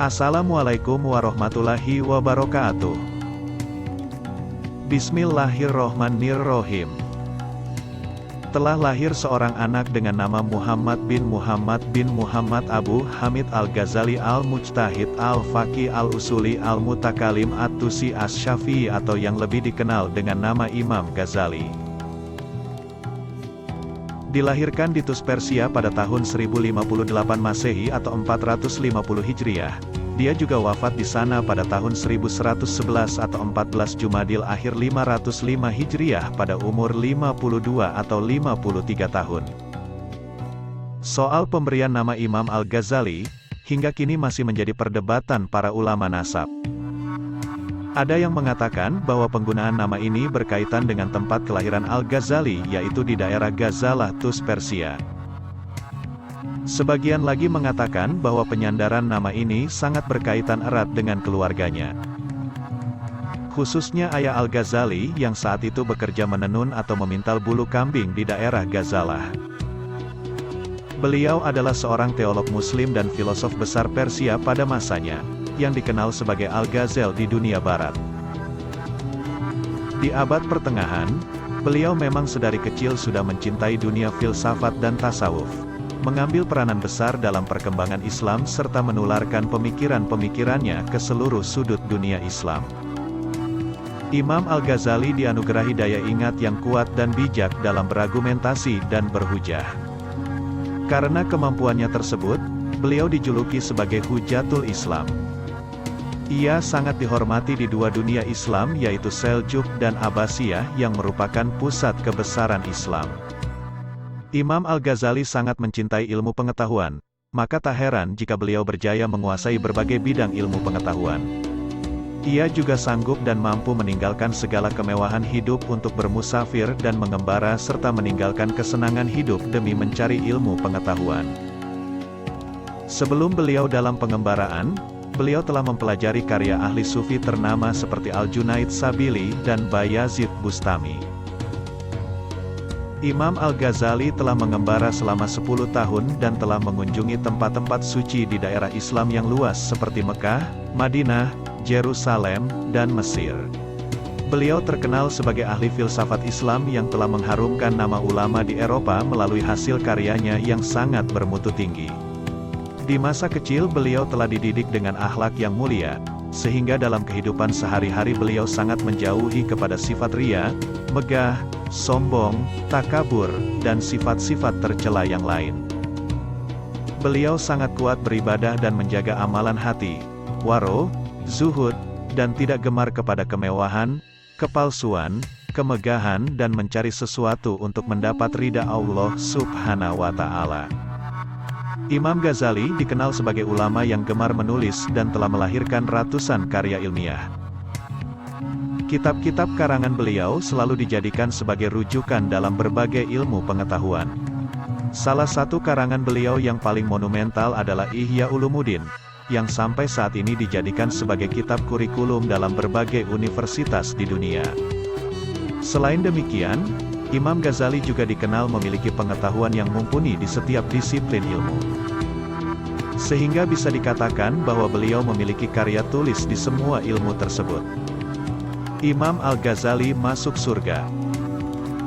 Assalamualaikum warahmatullahi wabarakatuh. Bismillahirrohmanirrohim. Telah lahir seorang anak dengan nama Muhammad bin Muhammad Abu Hamid Al-Ghazali Al-Mujtahid Al-Faqih Al-Usuli Al-Mutakalim At-Tusi Asy-Syafi'i atau yang lebih dikenal dengan nama Imam Ghazali. Dilahirkan di Tus Persia pada tahun 1058 Masehi atau 450 Hijriah. Dia juga wafat di sana pada tahun 1111 atau 14 Jumadil akhir 505 Hijriah pada umur 52 atau 53 tahun. Soal pemberian nama Imam Al-Ghazali, hingga kini masih menjadi perdebatan para ulama nasab. Ada yang mengatakan bahwa penggunaan nama ini berkaitan dengan tempat kelahiran Al-Ghazali yaitu di daerah Ghazalah, Tus Persia. Sebagian lagi mengatakan bahwa penyandaran nama ini sangat berkaitan erat dengan keluarganya. Khususnya ayah Al-Ghazali yang saat itu bekerja menenun atau memintal bulu kambing di daerah Ghazalah. Beliau adalah seorang teolog muslim dan filosof besar Persia pada masanya, yang dikenal sebagai Al-Ghazal di dunia barat. Di abad pertengahan, beliau memang sedari kecil sudah mencintai dunia filsafat dan tasawuf, mengambil peranan besar dalam perkembangan Islam serta menularkan pemikiran-pemikirannya ke seluruh sudut dunia Islam. Imam Al-Ghazali dianugerahi daya ingat yang kuat dan bijak dalam berargumentasi dan berhujah. Karena kemampuannya tersebut, beliau dijuluki sebagai Hujatul Islam. Ia sangat dihormati di dua dunia Islam yaitu Seljuk dan Abbasiyah yang merupakan pusat kebesaran Islam. Imam Al-Ghazali sangat mencintai ilmu pengetahuan, maka tak heran jika beliau berjaya menguasai berbagai bidang ilmu pengetahuan. Ia juga sanggup dan mampu meninggalkan segala kemewahan hidup untuk bermusafir dan mengembara serta meninggalkan kesenangan hidup demi mencari ilmu pengetahuan. Sebelum beliau dalam pengembaraan, beliau telah mempelajari karya ahli sufi ternama seperti Al-Junaid Sabili dan Bayazid Bustami. Imam Al-Ghazali telah mengembara selama 10 tahun dan telah mengunjungi tempat-tempat suci di daerah Islam yang luas seperti Mekah, Madinah, Yerusalem, dan Mesir. Beliau terkenal sebagai ahli filsafat Islam yang telah mengharumkan nama ulama di Eropa melalui hasil karyanya yang sangat bermutu tinggi. Di masa kecil beliau telah dididik dengan akhlak yang mulia, sehingga dalam kehidupan sehari-hari beliau sangat menjauhi kepada sifat riya, megah, sombong, takabur, dan sifat-sifat tercela yang lain. Beliau sangat kuat beribadah dan menjaga amalan hati, waro, zuhud, dan tidak gemar kepada kemewahan, kepalsuan, kemegahan dan mencari sesuatu untuk mendapat ridha Allah Subhanahu wa Ta'ala. Imam Ghazali dikenal sebagai ulama yang gemar menulis dan telah melahirkan ratusan karya ilmiah. Kitab-kitab karangan beliau selalu dijadikan sebagai rujukan dalam berbagai ilmu pengetahuan. Salah satu karangan beliau yang paling monumental adalah Ihya Ulumuddin, yang sampai saat ini dijadikan sebagai kitab kurikulum dalam berbagai universitas di dunia. Selain demikian, Imam Ghazali juga dikenal memiliki pengetahuan yang mumpuni di setiap disiplin ilmu. Sehingga bisa dikatakan bahwa beliau memiliki karya tulis di semua ilmu tersebut. Imam Al-Ghazali masuk surga.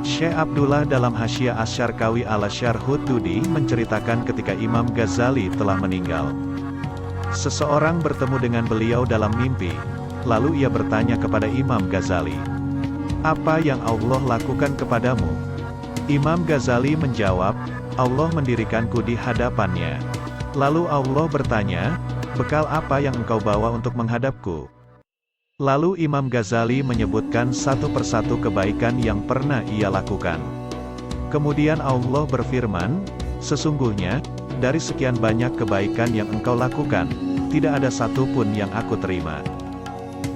Syekh Abdullah dalam Hasyiah Asy-Syarqawi ala Syarh Hududi menceritakan ketika Imam Ghazali telah meninggal. Seseorang bertemu dengan beliau dalam mimpi, lalu ia bertanya kepada Imam Ghazali, "Apa yang Allah lakukan kepadamu?" Imam Ghazali menjawab, "Allah mendirikanku di hadapannya." Lalu Allah bertanya, "Bekal apa yang engkau bawa untuk menghadapku?" Lalu Imam Ghazali menyebutkan satu persatu kebaikan yang pernah ia lakukan. Kemudian Allah berfirman, "Sesungguhnya, dari sekian banyak kebaikan yang engkau lakukan, tidak ada satupun yang aku terima.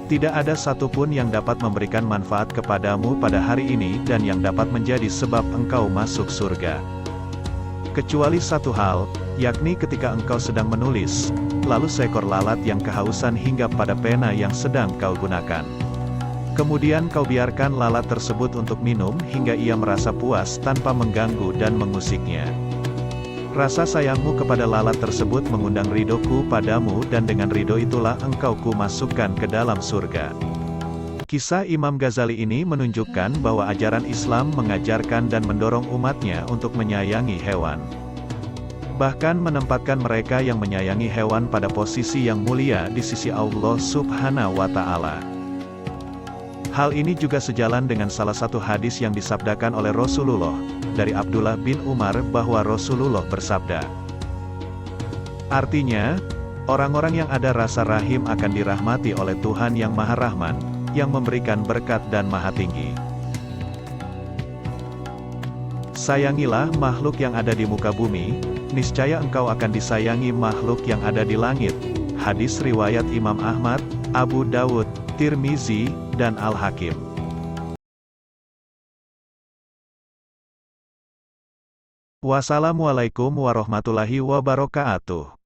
Tidak ada satupun yang dapat memberikan manfaat kepadamu pada hari ini dan yang dapat menjadi sebab engkau masuk surga. Kecuali satu hal, yakni ketika engkau sedang menulis, lalu seekor lalat yang kehausan hinggap pada pena yang sedang kau gunakan. Kemudian kau biarkan lalat tersebut untuk minum hingga ia merasa puas tanpa mengganggu dan mengusiknya. Rasa sayangmu kepada lalat tersebut mengundang ridhoku padamu dan dengan ridho itulah engkau ku masukkan ke dalam surga. Kisah Imam Ghazali ini menunjukkan bahwa ajaran Islam mengajarkan dan mendorong umatnya untuk menyayangi hewan. Bahkan menempatkan mereka yang menyayangi hewan pada posisi yang mulia di sisi Allah Subhanahu wa Ta'ala. Hal ini juga sejalan dengan salah satu hadis yang disabdakan oleh Rasulullah, dari Abdullah bin Umar bahwa Rasulullah bersabda. Artinya, orang-orang yang ada rasa rahim akan dirahmati oleh Tuhan yang Maha Rahman, yang memberikan berkat dan Maha Tinggi. Sayangilah makhluk yang ada di muka bumi, niscaya engkau akan disayangi makhluk yang ada di langit. Hadis riwayat Imam Ahmad, Abu Dawud, Tirmizi, dan Al-Hakim. Wassalamualaikum warahmatullahi wabarakatuh.